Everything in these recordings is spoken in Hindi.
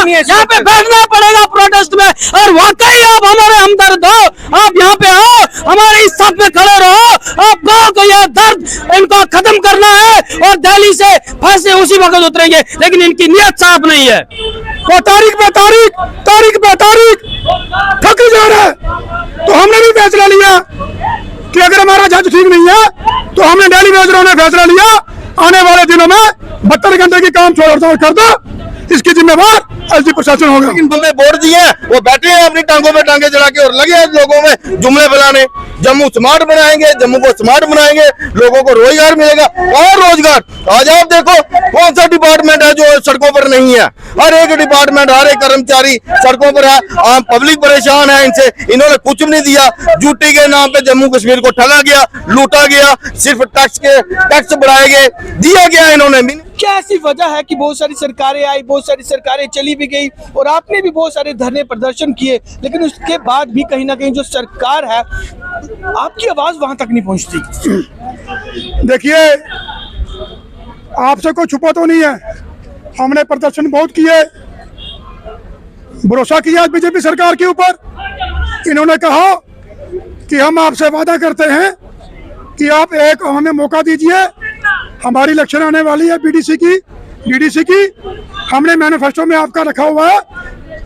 यहाँ पे बैठना पड़ेगा प्रोटेस्ट में। और वाकई आप हमारे हमदर्द हो, आप यहाँ पे आओ, हमारे इस साथ में खड़े रहो, आप गाँव को यह दर्द इनको खत्म करना है और दिल्ली से फैसले उसी वक्त उतरेंगे, लेकिन इनकी नीयत साफ नहीं है। वो तारीख पे तारीख थक जा रहा है, तो हमने भी फैसला लिया कि अगर हमारा जज ठीक नहीं है तो हमने डेली वेजरों ने फैसला लिया आने वाले दिनों में 72 घंटे की काम छोड़ हड़ताल कर दो, इसकी जिम्मेवार एसडी प्रशासन होगा। लेकिन तुमने वोट दिए हैं, वो बैठे हैं अपनी टांगों पे टांगे चढ़ा के और लगे हैं लोगों में जुमले फैलाने। जम्मू स्मार्ट बनाएंगे, जम्मू को स्मार्ट बनाएंगे, लोगों को रोजगार मिलेगा। और रोजगार आज आप देखो कौन सा डिपार्टमेंट है जो सड़कों पर नहीं है। हर एक डिपार्टमेंट, हर एक कर्मचारी सड़कों पर है। आम पब्लिक परेशान है इनसे, इन्होंने कुछ नहीं दिया। ड्यूटी के नाम पे जम्मू कश्मीर को ठगा गया, लूटा गया, सिर्फ टैक्स बढ़ाए गए, दिया गया इन्होंने। क्या ऐसी वजह है कि बहुत सारी सरकारें आई, बहुत सारी सरकारें चली भी गई और आपने भी बहुत सारे धरने प्रदर्शन किए, लेकिन उसके बाद भी कहीं ना कहीं जो सरकार है आपकी आवाज वहां तक नहीं पहुंचती? देखिए, आपसे कोई छुपा तो नहीं है, हमने प्रदर्शन बहुत किए, भरोसा किया बीजेपी सरकार के ऊपर। इन्होंने कहा कि हम आपसे वादा करते हैं कि आप एक हमें मौका दीजिए, हमारी इलेक्शन आने वाली है डीडीसी की, हमने मैनिफेस्टो में आपका रखा हुआ है,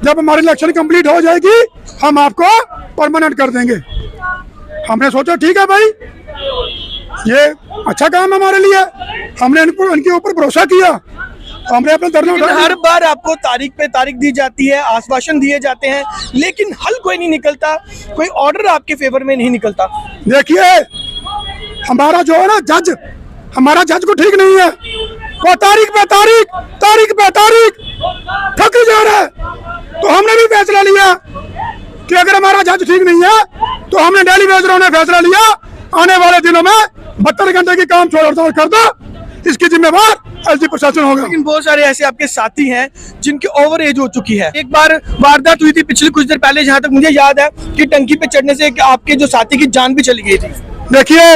जब हमारी इलेक्शन कंप्लीट हो जाएगी हम आपको परमानेंट कर देंगे। हमने सोचा ठीक है भाई, ये अच्छा काम हमारे लिए, हमने इनके ऊपर भरोसा किया, हमने अपने धरने उठाया। हर बार आपको तारीख पे तारीख दी जाती है, आश्वासन दिए जाते हैं, लेकिन हल कोई नहीं निकलता, कोई ऑर्डर आपके फेवर में नहीं निकलता। देखिए, हमारा जो है ना जज, हमारा जज को ठीक नहीं है, वो तारीख पे तारीख थक जा रहा है, तो हमने भी फैसला लिया कि अगर हमारा जज ठीक नहीं है तो हमने डेली वेजरों ने फैसला लिया आने वाले दिनों में 72 घंटे की काम छोड़ हड़ताल कर दो, इसकी जिम्मेवार एसडी प्रशासन होगा। लेकिन बहुत सारे ऐसे आपके साथी हैं जिनकी ओवर एज हो चुकी है। एक बार वारदात हुई थी पिछले कुछ देर पहले, जहां तक मुझे याद है कि टंकी पे चढ़ने से आपके जो साथी की जान भी चली गई थी। देखिए,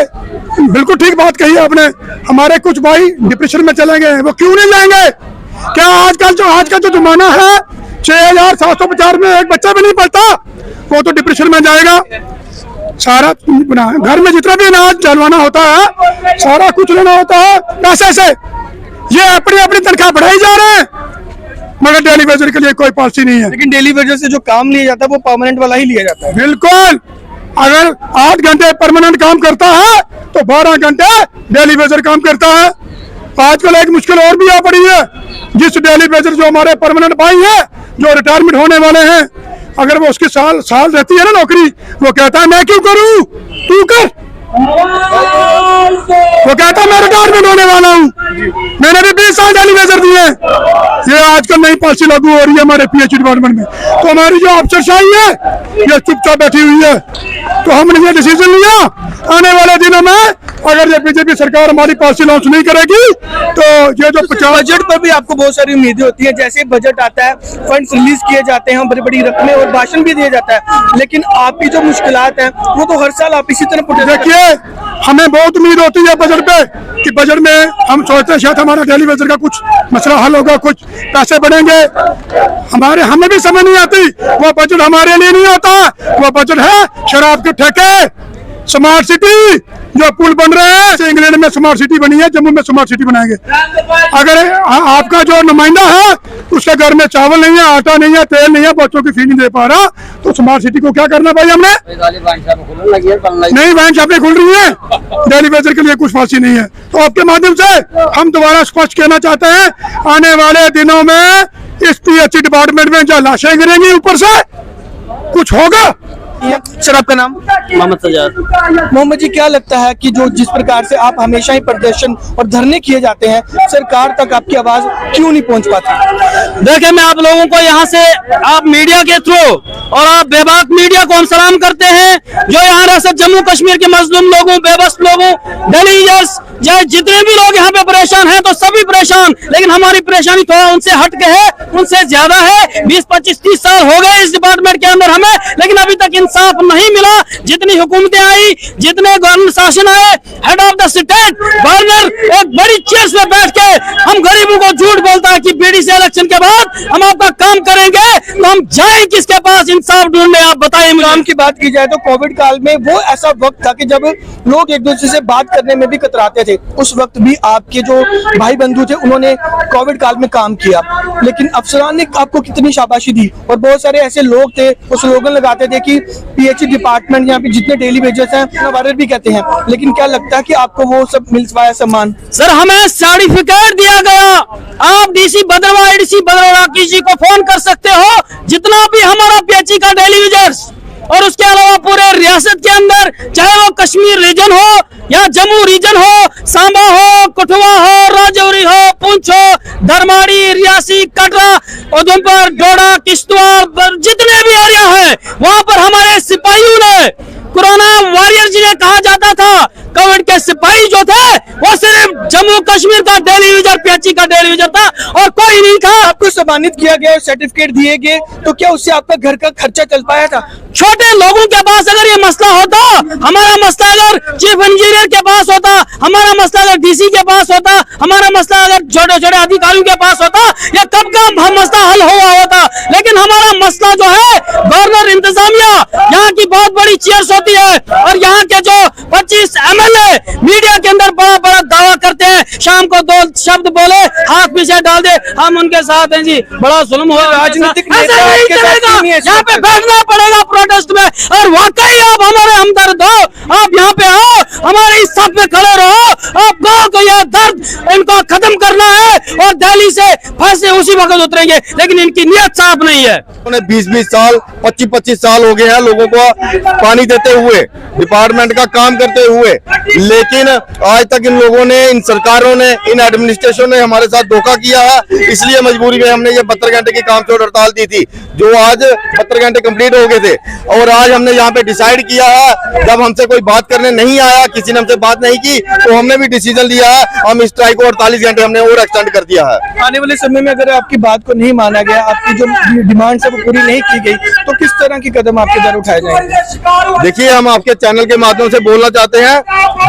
बिल्कुल ठीक बात कही आपने, हमारे कुछ भाई डिप्रेशन में चले गए, वो क्यों नहीं जाएंगे? क्या आज का जो जमाना है 6750 में एक बच्चा भी नहीं पढ़ता, वो तो डिप्रेशन में जाएगा। सारा घर में जितना भी अनाज जलवाना होता है, सारा कुछ लेना होता है पैसे से, ये अपनी तनख्वाह बढ़ाई जा रहे हैं, मगर डेली वेजर के लिए कोई पॉलिसी नहीं है। लेकिन डेली वेजर से जो काम लिया जाता है वो परमानेंट वाला ही लिया जाता है। बिल्कुल, अगर 8 घंटे परमानेंट काम करता है तो 12 घंटे डेली वेजर काम करता है। आजकल एक मुश्किल और भी आ पड़ी है, जिस डेली वेजर जो हमारे परमानेंट भाई है जो रिटायरमेंट होने वाले हैं, अगर वो उसकी साल रहती है ना नौकरी, वो कहता है मैं क्यों करूं, तू कर। वो कहता है मैं रिटायरमेंट होने वाला हूं, मैंने भी 20 साल डेली वेजर दिए। ये आजकल नई पॉलिसी लागू हो रही है हमारे पीएचडी डिपार्टमेंट में, तो हमारी जो अफसरशाही है ये चुपचाप बैठी हुई है। तो हमने ये डिसीजन लिया, आने वाले दिनों में अगर ये बीजेपी सरकार हमारी पॉलिसी लॉन्च नहीं करेगी तो ये जो बजट पर भी आपको बहुत सारी उम्मीदें होती हैं। जैसे बजट आता है, फंड्स रिलीज किए जाते हैं, बड़ी बड़ी रकमें और भाषण भी दिया जाता है, लेकिन आपकी जो मुश्किलात हैं वो तो हर साल आप इसी तरह पुट। देखिए, हमें बहुत उम्मीद होती है बजट पे कि बजट में हम सोचते हैं शायद हमारा डेली वेजर का कुछ मसला हल होगा, कुछ पैसे बढ़ेंगे। हमें भी समझ नहीं आती, वो बजट हमारे लिए नहीं होता, वो बजट है शराब के ठेके, स्मार्ट सिटी जो पुल बन रहे हैं, इंग्लैंड में स्मार्ट सिटी बनी है, जम्मू में स्मार्ट सिटी बनाएंगे। अगर आपका जो नुमाइंदा है उसके घर में चावल नहीं है, आटा नहीं है, तेल नहीं है, बच्चों की फीस नहीं दे पा रहा, तो स्मार्ट सिटी को क्या करना भाई हमने? नहीं, वाइन शॉपें खुल रही है, डेली वेजर के लिए कुछ पॉलिसी नहीं है। तो आपके माध्यम से हम दोबारा स्पष्ट कहना चाहते हैं, आने वाले दिनों में इस पीएचडी डिपार्टमेंट में जो लाशें गिरेंगी ऊपर से, कुछ होगा। सर, आपका नाम? मोहम्मद सजाद। मोहम्मद जी, क्या लगता है कि जो जिस प्रकार से आप हमेशा ही प्रदर्शन और धरने किए जाते हैं, सरकार तक आपकी आवाज क्यों नहीं पहुंच पाती? देखिए, मैं आप लोगों को यहाँ से आप मीडिया के थ्रू और आप बेबाक मीडिया को हम सलाम करते हैं जो यहाँ रह जम्मू कश्मीर के मजलूम लोगों, बेबस लोगों, डेलीजर्स, चाहे जितने भी लोग यहाँ पे परेशान हैं तो सभी परेशान, लेकिन हमारी परेशानी थोड़ा उनसे हट के है, उनसे ज्यादा है। 20, 25, 30 साल हो गए इस डिपार्टमेंट के अंदर हमें, लेकिन अभी तक इंसाफ नहीं मिला। जितनी हुकूमतें आई, जितने गवर्नमेंट शासन आए, head of the state governor एक बड़ी चेयर्स में बैठ के हम गरीबों को झूठ बोलता है कि बीडीसी इलेक्शन के बाद हम आपका काम करेंगे, तो हम जाए किसके पास इंसाफ ढूंढने? आप बताइए मुझे। काम की बात की जाए तो कोविड काल में वो ऐसा वक्त था कि जब लोग एक दूसरे से बात करने में भी कतराते थे। उस वक्त भी आपके जो भाई बंधु थे उन्होंने कोविड काल में काम किया, लेकिन अफसरान ने आपको कितनी शाबाशी दी। और बहुत सारे ऐसे लोग थे वो स्लोगन लगाते थे कि पीएचई डिपार्टमेंट यहाँ पे जितने डेली वेजेस हैं वायरल भी कहते हैं, लेकिन क्या लगता है कि आपको वो सब मिल पाया सम्मान? सर हमें सर्टिफिकेट दिया गया। आप डीसी भद्रवाह, एडीसी भद्रवाह किसी को फोन कर सकते हो, जितना भी हमारा पीएचई का डेली वेजर्स और उसके अलावा पूरे रियासत के अंदर, चाहे वो कश्मीर रीजन हो या जम्मू रीजन हो, सांबा हो, कठुआ हो, राजौरी हो, पुंछ हो, धर्माड़ी, रियासी, कटरा, उधमपुर, डोडा, किश्तवाड़, जितने भी एरिया है वहां पर हमारे सिपाहियों ने, कोरोना वॉरियर जिन्हें कहा जाता था, कोविड के सिपाही जो थे वो सिर्फ जम्मू कश्मीर का डेली यूजर, पीएचई का डेली यूजर था और कोई नहीं था। आपको सम्मानित किया गया, सर्टिफिकेट दिए गए, तो क्या उससे आपका घर का खर्चा चल पाया था? छोटे लोगों के पास अगर ये मसला होता, हमारा मसला अगर चीफ इंजीनियर के पास होता, हमारा मसला अगर डीसी के पास होता, हमारा मसला अगर छोटे छोटे अधिकारियों के पास होता, या कब का मसला हल हुआ होता। लेकिन हमारा मसला जो है गवर्नर, इंतजामिया, यहाँ की बहुत बड़ी चेयर्स होती है और यहाँ के जो 25 एमएलए मीडिया के अंदर बड़ा बड़ा दावा करते हैं, शाम को 2 शब्द बोले हाथ पीछे डाल दे, हम उनके साथ हैं जी। बड़ा जुल्म हो, राजनीतिक ऐसा नहीं चलेगा। यहाँ पे बैठना पड़ेगा प्रोटेस्ट में, और वाकई आप हमारे हमदर्द हो, आप यहाँ पे आओ, हमारे इस साथ में खड़े रहो, आप गाँव को यह दर्द इनको खत्म करना है और दिल्ली से फैसले उसी वक्त उतरेंगे, लेकिन इनकी नीयत साफ नहीं है। 20-20 साल, 25-25 साल हो गए हैं लोगों को पानी देते हुए, डिपार्टमेंट का काम करते हुए, लेकिन आज तक इन लोगों ने, इन सरकारों ने, इन एडमिनिस्ट्रेशन ने हमारे साथ धोखा किया है। इसलिए मजबूरी में हमने ये 72 घंटे की काम छोड़ हड़ताल दी थी, जो आज 72 घंटे कंप्लीट हो गए थे। और आज हमने यहाँ पे डिसाइड किया है, जब हमसे कोई बात करने नहीं आया, किसी ने हमसे बात नहीं की, तो हमने भी डिसीजन लिया है, हम स्ट्राइक को 48 घंटे हमने और एक्सटेंड कर दिया है। आने वाले समय में अगर आपकी बात को नहीं माना गया, आपकी जो डिमांड है वो पूरी नहीं की गई, तो किस तरह की कदम आपके द्वारा उठाए जाएंगे? देखिए, हम आपके चैनल के माध्यम से बोलना चाहते हैं,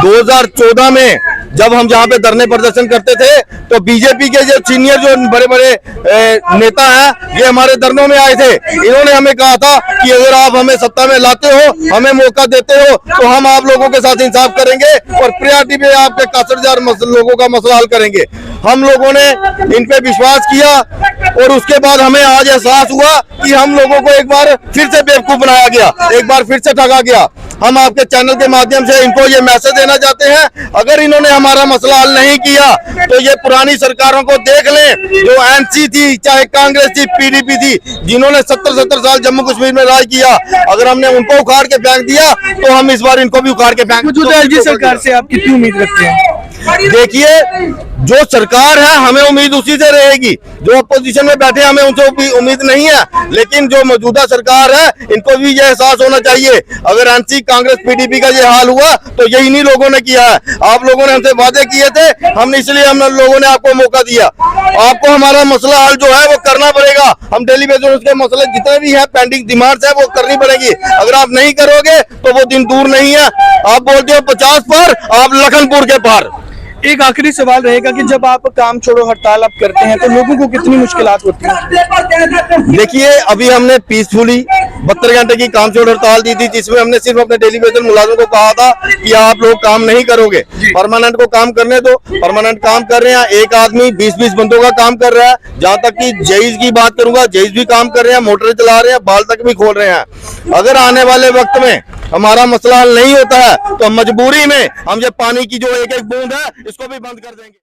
2014 में जब हम जहाँ पे धरने प्रदर्शन करते थे, तो बीजेपी के जो सीनियर, जो बड़े बड़े नेता हैं, ये हमारे धरनों में आए थे। इन्होंने हमें कहा था कि अगर आप हमें सत्ता में लाते हो, हमें मौका देते हो, तो हम आप लोगों के साथ इंसाफ करेंगे और प्रायोरिटी पे आपके 61,000 लोगों का मसला हल करेंगे। हम लोगों ने इन पे विश्वास किया और उसके बाद हमें आज एहसास हुआ कि हम लोगों को एक बार फिर से बेवकूफ बनाया गया, एक बार फिर से ठगा गया। हम आपके चैनल के माध्यम से इनको ये मैसेज देना चाहते हैं, अगर इन्होंने हमारा मसला हल नहीं किया तो ये पुरानी सरकारों को देख लें, जो एनसी थी, चाहे कांग्रेस थी, पीडीपी थी, जिन्होंने 70-70 साल जम्मू कश्मीर में राज किया, अगर हमने उनको उखाड़ के फेंक दिया तो हम इस बार इनको भी उखाड़ के फेंक। मौजूदा एलजी सरकार से आप कितनी उम्मीद रखते हैं? देखिए, जो सरकार है हमें उम्मीद उसी से रहेगी, जो अपोजिशन में बैठे हमें उनसे उम्मीद नहीं है, लेकिन जो मौजूदा सरकार है इनको भी ये एहसास होना चाहिए, अगर एनसी, कांग्रेस, पीडीपी का ये हाल हुआ तो ये इन्हीं लोगों ने किया है। आप लोगों ने हमसे वादे किए थे, हमने इसलिए हम लोगों ने आपको मौका दिया। आपको हमारा मसला हल जो है वो करना पड़ेगा। हम डेली बेसिस उसके मसले जितने भी है, पेंडिंग डिमांड्स है, वो करनी पड़ेगी। अगर आप नहीं करोगे तो वो दिन दूर नहीं है। आप बोलते हो 50 पार, आप लखनपुर के पार। एक आखिरी सवाल रहेगा कि जब आप काम छोड़ो हड़ताल आप करते हैं तो लोगों को कितनी मुश्किलात होती हैं? देखिए, अभी हमने पीसफुली 72 घंटे की काम छोड़ हड़ताल दी थी, जिसमें हमने सिर्फ अपने डेली वेतन मुलाजिमों को कहा था कि आप लोग काम नहीं करोगे, परमानेंट को काम करने दो। परमानेंट काम कर रहे हैं, एक आदमी 20-20 बंदों का काम कर रहा है। जहां तक कि जेईस की बात करूंगा, जेईस भी काम कर रहे हैं, मोटर चला रहे हैं, बाल तक भी खोल रहे हैं। अगर आने वाले वक्त में हमारा मसला हल नहीं होता है तो मजबूरी में हम ये पानी की जो एक-एक बूंद है इसको भी बंद कर देंगे।